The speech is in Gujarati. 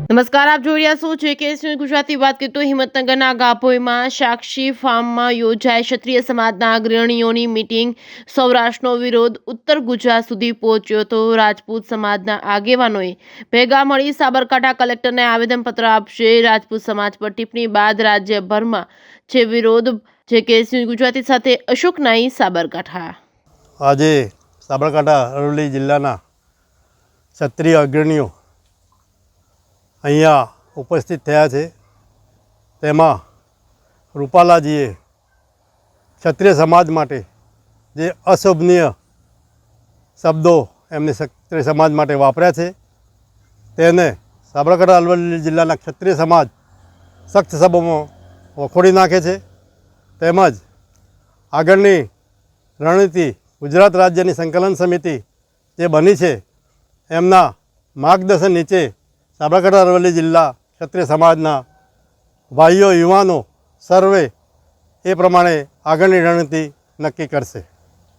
નમસ્કાર, આપ જોઈ રહ્યા છો JKS ન્યૂઝ ગુજરાતી. વાત કરીએ તો હિંમતનગરના ગાભોઈમાં સાક્ષી ફાર્મમાં યોજાઈ ક્ષત્રિય સમાજના અગ્રણીઓની મીટિંગ. સૌરાષ્ટ્રનો વિરોધ ઉત્તર ગુજરાત સુધી પહોંચ્યો તો રાજપૂત સમાજના આગેવાનોએ ભેગા મળી સાબરકાંઠા કલેક્ટરને આવેદનપત્ર આપશે. રાજપૂત સમાજ પર ટિપ્પણી બાદ રાજ્યભરમાં છે વિરોધ. JKS ન્યૂઝ ગુજરાતી સાથે અશોક નાઈ, સાબરકાંઠા. આજે સાબરકાંઠા અરવલ્લી જિલ્લાના ક્ષત્રિય અગ્રણીઓ અહીંયા ઉપસ્થિત થયા છે. તેમાં રૂપાલાજીએ ક્ષત્રિય સમાજ માટે જે અશોભનીય શબ્દો એમને ક્ષત્રિય સમાજ માટે વાપર્યા છે તેને સાબરકાંઠા અરવલ્લી જિલ્લાના ક્ષત્રિય સમાજ સખ્ત શબ્દોમાં વખોડી નાખે છે. તેમજ આગળની રણનીતિ ગુજરાત રાજ્યની સંકલન સમિતિ જે બની છે એમના માર્ગદર્શન નીચે સાબરકાંઠા અરવલ્લી જિલ્લા ક્ષત્રિય સમાજના ભાઈઓ યુવાનો સર્વે એ પ્રમાણે આગળની રણનીતિ નક્કી કરશે.